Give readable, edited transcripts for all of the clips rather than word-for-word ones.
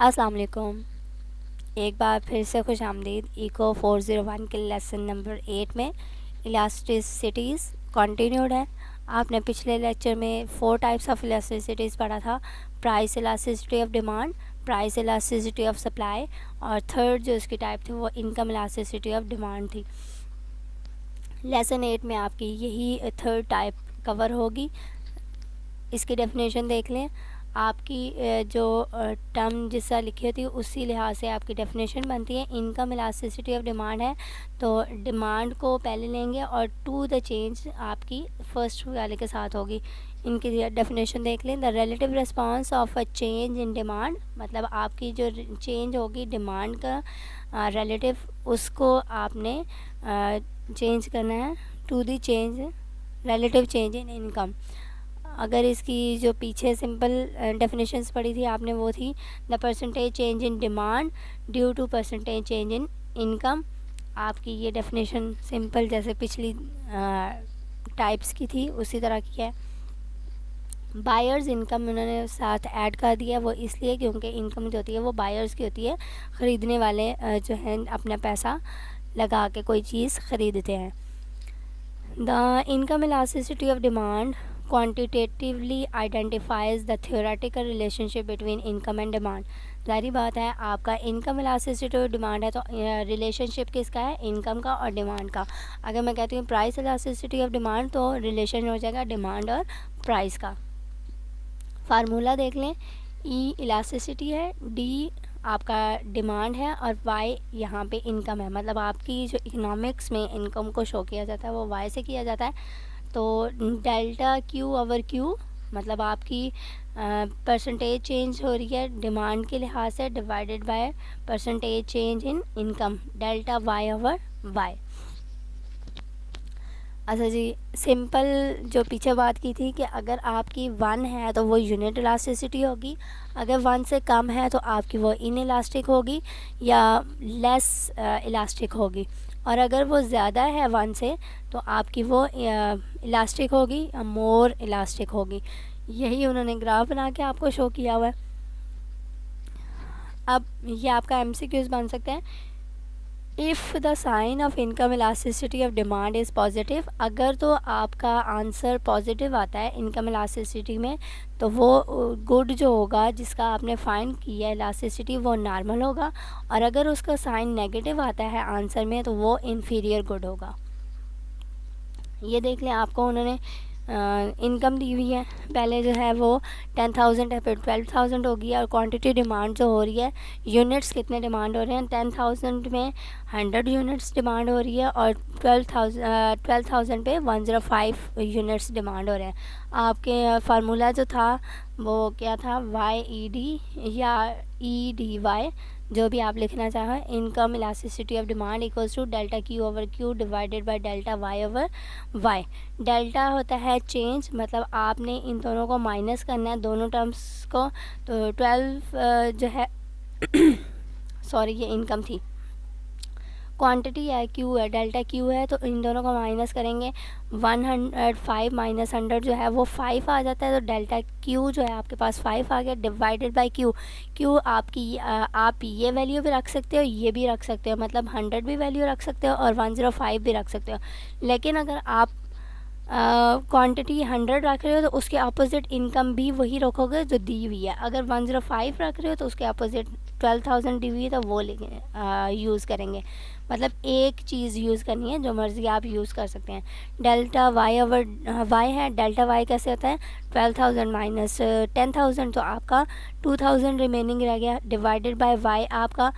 अस्सलाम वालेकुम। एक बार फिर से खुश आमदीद इको 401 के लेसन नंबर 8 में इलास्टिसिटीज़ कंटिन्यूड है। आपने पिछले लेक्चर में 4 टाइप्स ऑफ इलास्टिसिटीज़ पढ़ा था। Price elasticity of demand, price elasticity of supply, और थर्ड जो इसकी टाइप थी वो इनकम इलास्टिसिटी ऑफ डिमांड थी। लेसन 8 में आपकी यही थर्ड टाइप कवर होगी। इसकी डेफिनेशन देख लें। आपकी जो टर्म जिसका लिखी होती है उसी लिहाज से आपकी डेफिनेशन बनती है। इनकम इलास्टिसिटी ऑफ डिमांड है तो डिमांड को पहले लेंगे और टू द चेंज आपकी फर्स्ट वाले के साथ होगी। इनकी डेफिनेशन देख लें। The relative response of a change in demand, मतलब आपकी जो चेंज होगी डिमांड का रिलेटिव, उसको आपने चेंज करना है to the change relative change in income. अगर इसकी जो पीछे सिंपल डेफिनेशंस पढ़ी थी आपने वो थी the percentage change in demand due to percentage change in income. आपकी ये डेफिनेशन सिंपल जैसे पिछली टाइप्स की थी उसी तरह की है। बायर्स इनकम उन्होंने साथ ऐड कर दिया, वो इसलिए क्योंकि इनकम जो होती है वो बायर्स की होती है। ख़रीदने वाले जो हैं अपना पैसा लगा के कोई चीज़ ख़रीदते हैं। The income elasticity of demand quantitatively identifies the theoretical relationship between income and demand। जारी बात है, आपका इनकम इलास्टिसिटी और डिमांड है तो रिलेशनशिप किसका है? इनकम का और डिमांड का। अगर मैं कहती हूँ प्राइस इलास्टिसिटी ऑफ डिमांड तो रिलेशन हो जाएगा डिमांड और प्राइस का। फार्मूला देख लें। ई इलास्टिसिटी है, डी आपका डिमांड है और वाई यहाँ पे इनकम है। मतलब आपकी जो इकोनॉमिक्स में इनकम को शो किया जाता है वो वाई से किया जाता है। तो डेल्टा क्यू ओवर क्यू, मतलब आपकी परसेंटेज चेंज हो रही है डिमांड के लिहाज से, divided by percentage change in income, delta Y over Y. अच्छा जी, सिंपल जो पीछे बात की थी कि अगर आपकी 1 है तो वो यूनिट इलास्टिसिटी होगी, अगर 1 से कम है तो आपकी वो इन इलास्टिक होगी या लेस इलास्टिक होगी, और अगर वो ज़्यादा है 1 से तो आपकी वो इलास्टिक होगी या मोर इलास्टिक होगी। यही उन्होंने ग्राफ बना के आपको शो किया हुआ है। अब ये आपका MCQs बन सकते हैं। If the sign of income elasticity of demand is positive, अगर तो आपका आंसर पॉजिटिव आता है इनकम इलास्टिसिटी में तो वो गुड जो होगा जिसका आपने फाइंड किया इलास्टिसिटी वो नॉर्मल होगा, और अगर उसका साइन नेगेटिव आता है आंसर में तो वो इन्फीरियर गुड होगा। ये देख लें, आपको उन्होंने इनकम दी हुई है, पहले जो है वो 10,000 है, फिर 12,000 होगी, और क्वांटिटी डिमांड जो हो रही है, यूनिट्स कितने डिमांड हो रहे हैं, 10,000 में 100 यूनिट्स डिमांड हो रही है और 12,000 पे 105 यूनिट्स डिमांड हो रहे हैं। आपके फार्मूला जो था वो क्या था, YED या EDY, जो भी आप लिखना चाहें। Income elasticity of demand equals to delta Q over Q divided by delta Y over Y. Delta होता है चेंज, मतलब आपने इन दोनों को माइनस करना है, दोनों टर्म्स को। तो 12 जो है सॉरी ये इनकम थी, क्वांटिटी है क्यू है, डेल्टा क्यू है, तो इन दोनों को माइनस करेंगे। 105 माइनस 100 जो है वो 5 आ जाता है, तो डेल्टा क्यू जो है आपके पास 5 आ गया, डिवाइडेड बाय क्यू। क्यू आपकी आप ये वैल्यू भी रख सकते हो, ये भी रख सकते हो, मतलब 100 भी वैल्यू रख सकते हो और 105 भी रख सकते हो। लेकिन अगर आप क्वांटिटी 100 रख रहे हो तो उसके अपोजिट इनकम भी वही रखोगे जो दी हुई है। अगर 105 रख रहे हो तो उसके अपोजिट 12,000 दी हुई है तो वो यूज़ करेंगे। मतलब एक चीज़ यूज़ करनी है, जो मर्ज़ी आप यूज़ कर सकते हैं। डेल्टा वाई ओवर वाई है, डेल्टा वाई कैसे होता है, 12,000 माइनस 10,000 तो आपका 2,000 रिमेनिंग रह गया, डिवाइडेड बाय वाई। आपका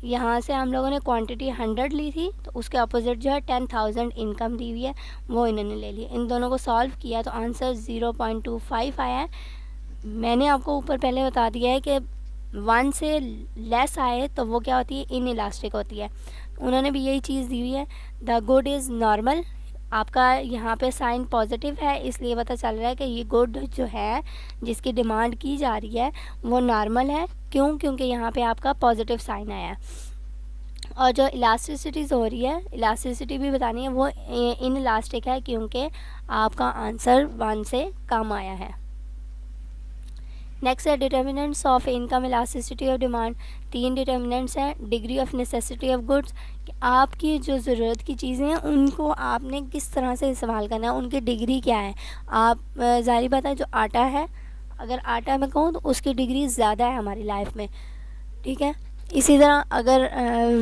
यहाँ से हम लोगों ने क्वांटिटी 100 ली थी तो उसके अपोजिट जो है 10,000 इनकम दी हुई है वो इन्होंने ले लिया। इन दोनों को सॉल्व किया तो आंसर 0.25 आया है। मैंने आपको ऊपर पहले बता दिया है कि 1 से लेस आए तो वो क्या होती है, इन इलास्टिक होती है। उन्होंने भी यही चीज़ दी हुई है। द गुड इज़ नॉर्मल, आपका यहाँ पे साइन पॉजिटिव है इसलिए पता चल रहा है कि ये गुड जो है जिसकी डिमांड की जा रही है वो नॉर्मल है। क्यों? क्योंकि यहाँ पे आपका पॉजिटिव साइन आया है। और जो इलास्टिसिटीज़ हो रही है, इलास्टिसिटी भी बतानी है, वो इन इलास्टिक है क्योंकि आपका आंसर 1 से कम आया है। नेक्स्ट है determinants of income elasticity of demand. 3 determinants हैं। Degree of necessity of goods, आपकी जो ज़रूरत की चीज़ें हैं उनको आपने किस तरह से इस्तेमाल करना है, उनकी डिग्री क्या है। आप ज़ाहिर बात है, जो आटा है, अगर आटा मैं कहूँ तो उसकी डिग्री ज़्यादा है हमारी लाइफ में, ठीक है। इसी तरह अगर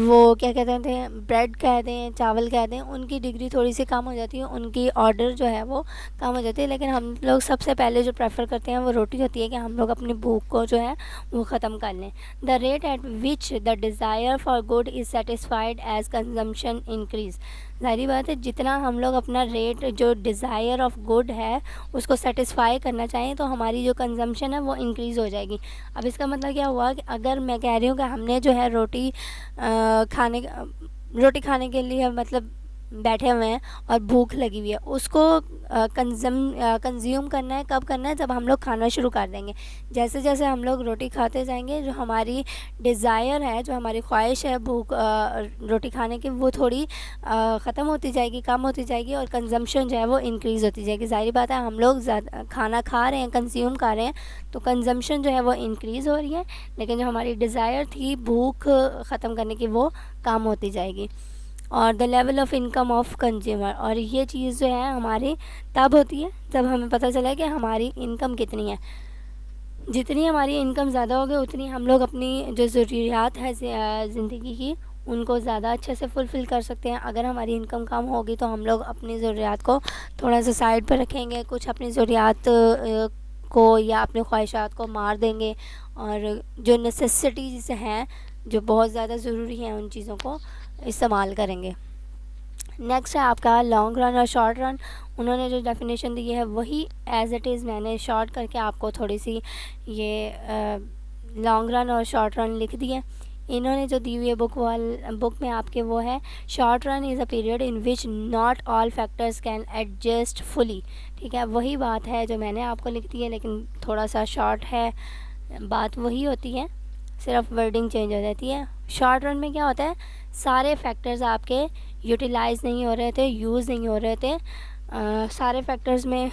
वो क्या कहते थे, ब्रेड कह दें, चावल कह दें, उनकी डिग्री थोड़ी सी कम हो जाती है, उनकी ऑर्डर जो है वो कम हो जाती है। लेकिन हम लोग सबसे पहले जो प्रेफर करते हैं वो रोटी होती है कि हम लोग अपनी भूख को जो है वो ख़त्म कर लें। The rate at which the desire for good is satisfied as consumption increase. ज़ाहिर बात है, जितना हम लोग अपना रेट जो डिज़ायर ऑफ गुड है उसको सेटिस्फाई करना चाहें तो हमारी जो कंजम्पशन है वो इंक्रीज़ हो जाएगी। अब इसका मतलब क्या हुआ कि अगर मैं कह रही हूँ कि हमने जो है रोटी खाने के लिए मतलब बैठे हुए हैं और भूख लगी हुई है, उसको कंज्यूम करना है, कब करना है, जब हम लोग खाना शुरू कर देंगे। जैसे जैसे हम लोग रोटी खाते जाएंगे, जो हमारी डिज़ायर है, जो हमारी ख्वाहिश है भूख रोटी खाने की, वो थोड़ी ख़त्म होती जाएगी, कम होती जाएगी, और कंजम्पशन जो है वो इंक्रीज़ होती जाएगी। ज़ाहिर बात है, हम लोग ज़्यादा खाना खा रहे हैं, कंज्यूम कर रहे हैं, तो कंजम्पशन जो है वो इंक्रीज़ हो रही है, लेकिन जो हमारी डिज़ायर थी भूख ख़त्म करने की वो कम होती जाएगी। और the level of income of consumer, और ये चीज़ जो है हमारी तब होती है जब हमें पता चला कि हमारी इनकम कितनी है। जितनी हमारी इनकम ज़्यादा होगी उतनी हम लोग अपनी जो ज़रूरियात है ज़िंदगी की उनको ज़्यादा अच्छे से फुलफ़िल कर सकते हैं। अगर हमारी इनकम कम होगी तो हम लोग अपनी ज़रूरियात को थोड़ा सा साइड पर रखेंगे, कुछ अपनी ज़रूरियात को या अपनी ख्वाहिशात को मार देंगे, और जो नेसेसिटीज़ हैं जो बहुत ज़्यादा ज़रूरी हैं उन चीज़ों को इस्तेमाल करेंगे। नेक्स्ट है आपका लॉन्ग रन और शॉर्ट रन। उन्होंने जो डेफिनेशन दी है वही एज़ इट इज़ मैंने शॉर्ट करके आपको थोड़ी सी ये लॉन्ग रन और शॉर्ट रन लिख दी है। इन्होंने जो दी हुई है बुक में आपके वो है, short run is a period in which not all factors can adjust fully. ठीक है, वही बात है जो मैंने आपको लिख दी है, लेकिन थोड़ा सा शॉर्ट है, बात वही होती है, सिर्फ वर्डिंग चेंज हो जाती है। शॉर्ट रन में क्या होता है, सारे फैक्टर्स आपके यूटिलाइज़ नहीं हो रहे थे, यूज़ नहीं हो रहे थे। सारे फैक्टर्स में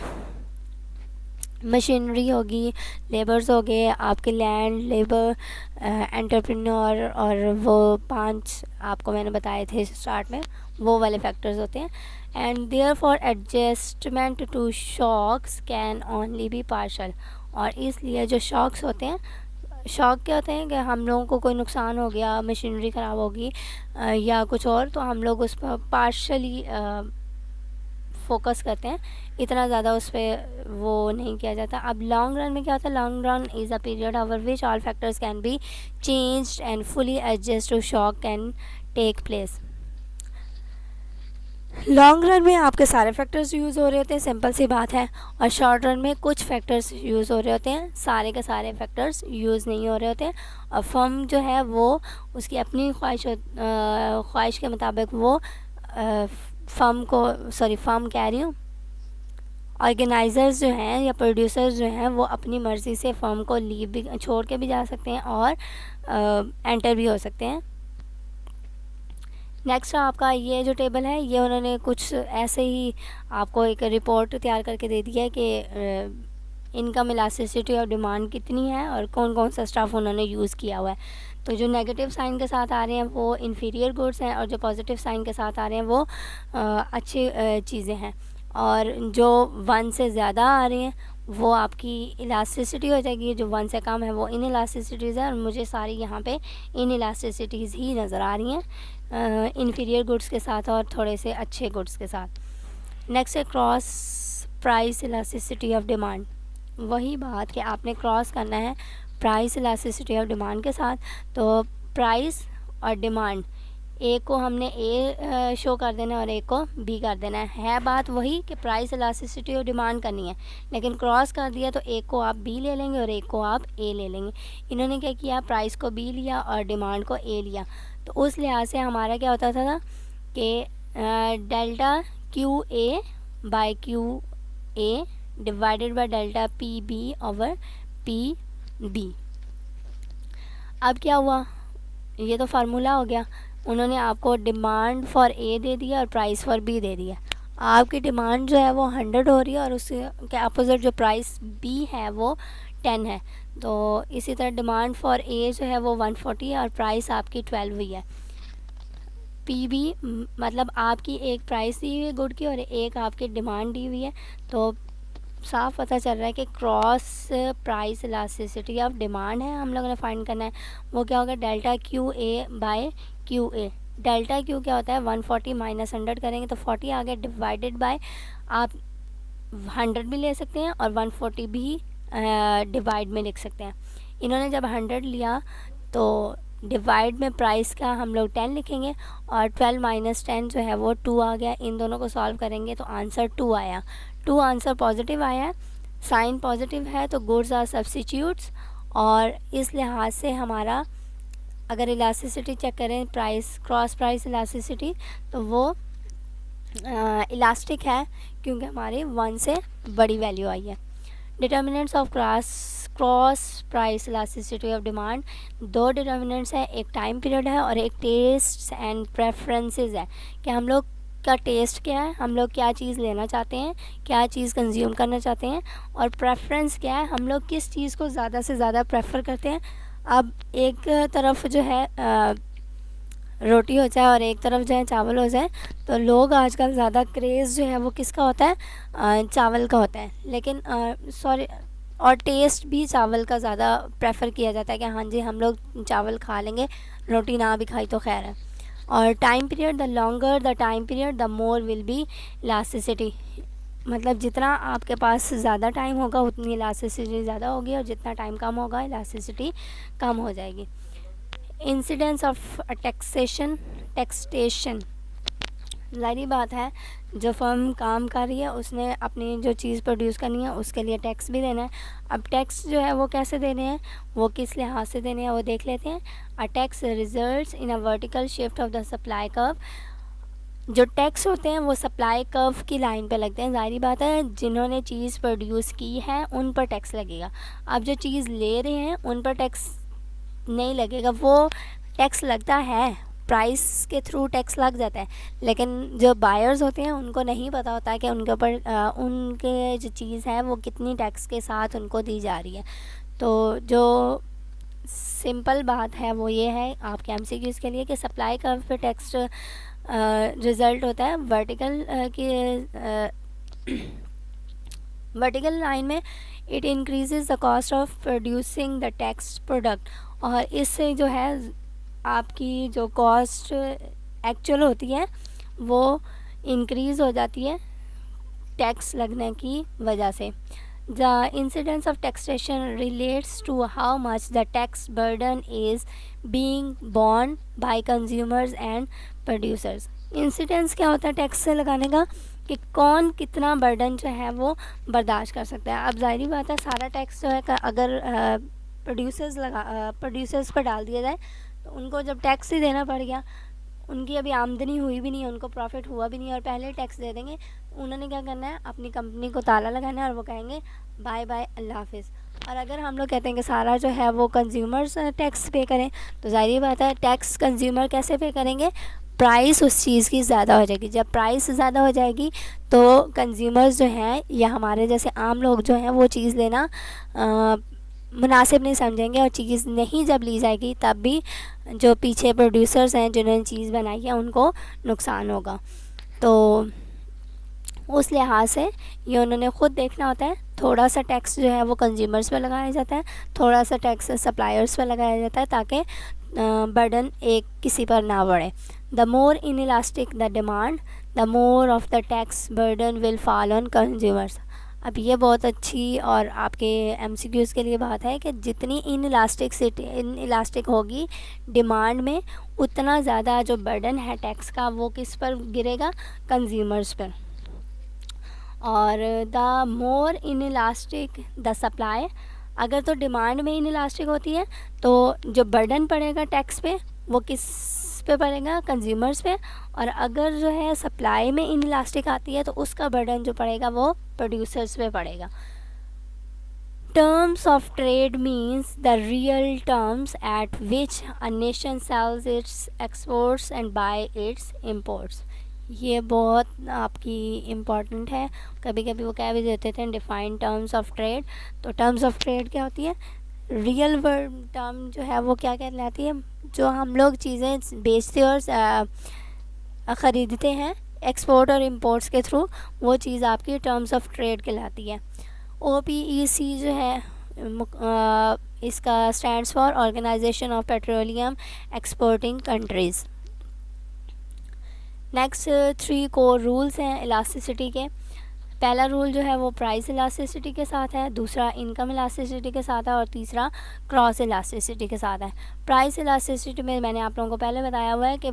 मशीनरी होगी, लेबर्स हो गए, आपके लैंड, लेबर, एंटरप्रेन्योर, और वो 5 आपको मैंने बताए थे स्टार्ट में, वो वाले फैक्टर्स होते हैं। And therefore adjustment to shocks can only be partial, और इसलिए जो शॉक्स होते हैं, शॉक क्या होते हैं कि हम लोगों को कोई नुकसान हो गया, मशीनरी ख़राब होगी या कुछ और, तो हम लोग उस पर पार्शली फोकस करते हैं, इतना ज़्यादा उस पर वो नहीं किया जाता। अब लॉन्ग रन में क्या होता है, long run is a period over which all factors can be changed and fully adjust to shock can take place. Long run में आपके सारे फैक्टर्स यूज़ हो रहे होते हैं, सिंपल सी बात है, और शॉर्ट रन में कुछ फैक्टर्स यूज़ हो रहे होते हैं, सारे के सारे फैक्टर्स यूज़ नहीं हो रहे होते हैं। और फर्म जो है वो उसकी अपनी ख्वाहिश के मुताबिक वो फर्म कह रही हूँ, ऑर्गेनाइज़र्स जो हैं या प्रोड्यूसर्स जो हैं वो अपनी मर्ज़ी से फर्म को लीव भी छोड़ के भी जा सकते हैं और एंटर भी हो सकते हैं। नेक्स्ट आपका ये जो टेबल है, ये उन्होंने कुछ ऐसे ही आपको एक रिपोर्ट तैयार करके दे दिया है कि इनकम इलास्टिसिटी और डिमांड कितनी है और कौन कौन सा स्टफ़ उन्होंने यूज़ किया हुआ है। तो जो नेगेटिव साइन के साथ आ रहे हैं वो इन्फीरियर गुड्स हैं, और जो पॉजिटिव साइन के साथ आ रहे हैं वो अच्छी चीज़ें हैं, और जो 1 से ज़्यादा आ रहे हैं वो आपकी इलास्टिसिटी हो जाएगी, जो 1 से कम है वो इन इलास्टिसिटीज़ है, और मुझे सारी यहाँ पे इन इलास्टिसिटीज़ ही नज़र आ रही हैं इन्फीरियर गुड्स के साथ और थोड़े से अच्छे गुड्स के साथ। नेक्स्ट है cross price elasticity of demand. वही बात कि आपने क्रॉस करना है प्राइस इलास्टिसिटी ऑफ डिमांड के साथ। तो प्राइस और डिमांड, एक को हमने ए शो कर देना है और एक को बी कर देना है बात वही कि प्राइस इलास्टिसिटी और डिमांड करनी है, लेकिन क्रॉस कर दिया तो एक को आप बी ले लेंगे और एक को आप ए ले लेंगे। इन्होंने क्या किया, प्राइस को बी लिया और डिमांड को ए लिया, तो उस लिहाज से हमारा क्या होता था कि delta Q A by Q A divided by delta P B over P B. अब क्या हुआ, ये तो फार्मूला हो गया, उन्होंने आपको डिमांड फॉर ए दे दिया और प्राइस फॉर बी दे दिया। आपकी डिमांड जो है वो 100 हो रही है और उसके अपोजिट जो प्राइस बी है वो 10 है। तो इसी तरह डिमांड फॉर ए जो है वो 140 है और प्राइस आपकी 12 हुई है। पी बी मतलब आपकी एक प्राइस दी हुई है गुड की और एक आपकी डिमांड दी हुई है। तो साफ पता चल रहा है कि cross price elasticity of demand है हम लोगों ने फाइंड करना है। वो क्या होगा, delta Q A by Q A. Delta Q क्या होता है, 140 माइनस 100 करेंगे तो 40 आ गया, डिवाइडेड बाय आप 100 भी ले सकते हैं और 140 भी डिवाइड में लिख सकते हैं। इन्होंने जब 100 लिया तो डिवाइड में प्राइस का हम लोग 10 लिखेंगे और 12 माइनस 10 जो है वो 2 आ गया। इन दोनों को सॉल्व करेंगे तो आंसर 2 आया। 2 आंसर पॉजिटिव आया है, साइन पॉजिटिव है तो गुड्स आर सब्स्टिट्यूट्स। और इस लिहाज से हमारा अगर इलास्टिसिटी चेक करें प्राइस क्रॉस प्राइस इलास्टिसिटी तो वो इलास्टिक है क्योंकि हमारे 1 से बड़ी वैल्यू आई है। Determinants of cross price elasticity of demand, दो डिटर्मिनेंट्स है, एक टाइम पीरियड है और एक टेस्ट एंड प्रेफरेंसेस है कि हम लोग का टेस्ट क्या है, हम लोग क्या चीज़ लेना चाहते हैं, क्या चीज़ कंज्यूम करना चाहते हैं, और प्रेफरेंस क्या है, हम लोग किस चीज़ को ज़्यादा से ज़्यादा प्रेफर करते हैं। अब एक तरफ जो है रोटी हो जाए और एक तरफ जो है चावल हो जाए तो लोग आजकल ज़्यादा क्रेज़ जो है वो किसका होता है, चावल का होता है। लेकिन और टेस्ट भी चावल का ज़्यादा प्रेफर किया जाता है कि हाँ जी हम लोग चावल खा लेंगे, रोटी ना भी खाई तो खैर है। और time period, the longer the time period the more will be elasticity, मतलब जितना आपके पास ज़्यादा टाइम होगा उतनी इलास्टिसिटी ज़्यादा होगी और जितना टाइम कम होगा इलास्टिसिटी कम हो जाएगी। इंसिडेंस ऑफ टैक्सेशन, ज़ाहिर बात है जो फर्म काम कर रही है उसने अपनी जो चीज़ प्रोड्यूस करनी है उसके लिए टैक्स भी देना है। अब टैक्स जो है वो कैसे देने हैं, वो किस लिहाज से देने हैं वो देख लेते हैं। A tax results in a vertical shift of the supply curve, जो टैक्स होते हैं वो सप्लाई कर्व की लाइन पे लगते हैं। ज़ाहिर बात है जिन्होंने चीज़ प्रोड्यूस की है उन पर टैक्स लगेगा। अब जो चीज़ ले रहे हैं उन पर टैक्स नहीं लगेगा, वो टैक्स लगता है, प्राइस के थ्रू टैक्स लग जाता है, लेकिन जो बायर्स होते हैं उनको नहीं पता होता कि उनके ऊपर उनके जो चीज़ है वो कितनी टैक्स के साथ उनको दी जा रही है। तो जो सिंपल बात है वो ये है आपके एमसीक्यूज़ के लिए कि सप्लाई कर्व पे टैक्स रिज़ल्ट होता है वर्टिकल वर्टिकल लाइन में। It increases the cost of producing the tax product, और इससे जो है आपकी जो कॉस्ट एक्चुअल होती है वो इंक्रीज़ हो जाती है टैक्स लगने की वजह से। The incidence of taxation relates to how much the tax burden is being borne by consumers and producers. Incidence क्या होता है टैक्स से लगाने का, कि कौन कितना बर्डन जो है वो बर्दाश्त कर सकता है। अब ज़ाहिर बात है सारा टैक्स जो है अगर प्रोड्यूसर्स पर डाल दिया जाए तो उनको जब टैक्स ही देना पड़ गया, उनकी अभी आमदनी हुई भी नहीं है, उनको प्रॉफिट हुआ भी नहीं है और पहले टैक्स दे देंगे, उन्होंने क्या करना है अपनी कंपनी को ताला लगाना है और वो कहेंगे बाय बाय अल्लाह हाफिज़। और अगर हम लोग कहते हैं कि सारा जो है वो कंज्यूमर्स टैक्स पे करें तो ज़ाहिर बात है टैक्स कंज्यूमर कैसे पे करेंगे, प्राइस उस चीज़ की ज़्यादा हो जाएगी। जब प्राइस ज़्यादा हो जाएगी तो कंज्यूमर्स जो हैं या हमारे जैसे आम लोग जो हैं वो चीज़ लेना मुनासिब नहीं समझेंगे, और चीज़ नहीं जब ली जाएगी तब भी जो पीछे प्रोड्यूसर्स हैं जिन्होंने चीज़ बनाई है उनको नुकसान होगा। तो उस लिहाज से ये उन्होंने ख़ुद देखना होता है। थोड़ा सा टैक्स जो है वो कंज्यूमर्स पे लगाया जाता है, थोड़ा सा टैक्स सप्लायर्स पे लगाया जाता है ताकि बर्डन एक किसी पर ना बढ़े। The more in elastic the demand the more of the tax burden will fall on consumers. अब ये बहुत अच्छी और आपके एमसीक्यूज़ के लिए बात है कि जितनी इन इलास्टिक होगी डिमांड में, उतना ज़्यादा जो बर्डन है टैक्स का वो किस पर गिरेगा, कंज्यूमर्स पर। और the more in elastic the supply, अगर तो डिमांड में इन इलास्टिक होती है तो जो बर्डन पड़ेगा टैक्स पे वो किस पे पड़ेगा, कंज्यूमर्स पे। और अगर जो है सप्लाई में इन इलास्टिक आती है तो उसका बर्डन जो पड़ेगा वो प्रोड्यूसर्स पे पड़ेगा। Terms of trade means the real terms at which a nation sells its exports and buy its imports. ये बहुत आपकी इम्पॉर्टेंट है, कभी कभी वो कह भी देते थे डिफाइन टर्म्स ऑफ ट्रेड। तो टर्म्स ऑफ ट्रेड क्या होती है? रियल वर्ड टर्म जो है वो क्या कहलाती है? जो हम लोग चीज़ें बेचते और ख़रीदते हैं एक्सपोर्ट और इम्पोर्ट्स के थ्रू, वो चीज़ आपकी टर्म्स ऑफ ट्रेड कहलाती है। OPEC जो है इसका stands for organisation of petroleum exporting countries. Next 3 core rules हैं इलास्टिसिटी के। पहला रूल जो है वो प्राइस इलास्टिसिटी के साथ है, दूसरा इनकम इलास्टिसिटी के साथ है और तीसरा क्रॉस इलास्टिसिटी के साथ है। प्राइस इलास्टिसिटी में मैंने आप लोगों को पहले बताया हुआ है कि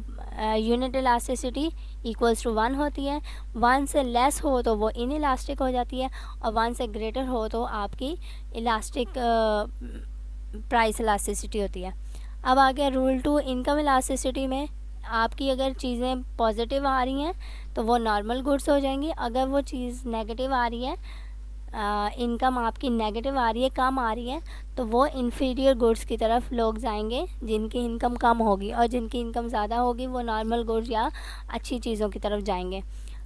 यूनिट इलास्टिसिटी इक्वल्स टू 1 होती है। 1 से लेस हो तो वो इन इलास्टिक हो जाती है और 1 से ग्रेटर हो तो आपकी इलास्टिक प्राइस इलास्टिसिटी होती है। अब आ गया रूल 2 इनकम इलास्टिसिटी में। आपकी अगर चीज़ें पॉजिटिव आ रही हैं तो वो नॉर्मल गुड्स हो जाएंगी। अगर वो चीज़ नेगेटिव आ रही है, इनकम आपकी नेगेटिव आ रही है, कम आ रही है, तो वो इन्फीरियर गुड्स की तरफ लोग जाएंगे जिनकी इनकम कम होगी, और जिनकी इनकम ज़्यादा होगी वो नॉर्मल गुड्स या अच्छी चीज़ों की तरफ जाएंगे।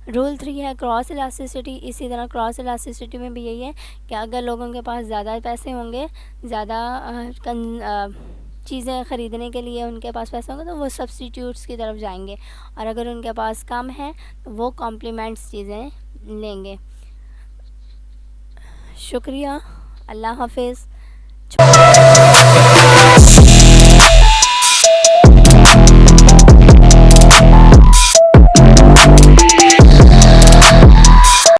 रूल 3 है क्रॉस इलास्टिसिटी। इसी तरह क्रॉस इलास्टिसिटी में भी यही है कि अगर लोगों के पास ज़्यादा पैसे होंगे, ज़्यादा चीज़ें ख़रीदने के लिए उनके पास पैसे होंगे तो वो सब्स्टिट्यूट्स की तरफ जाएंगे, और अगर उनके पास कम है तो वो कॉम्प्लीमेंट्स चीज़ें लेंगे। शुक्रिया, अल्लाह हाफिज़।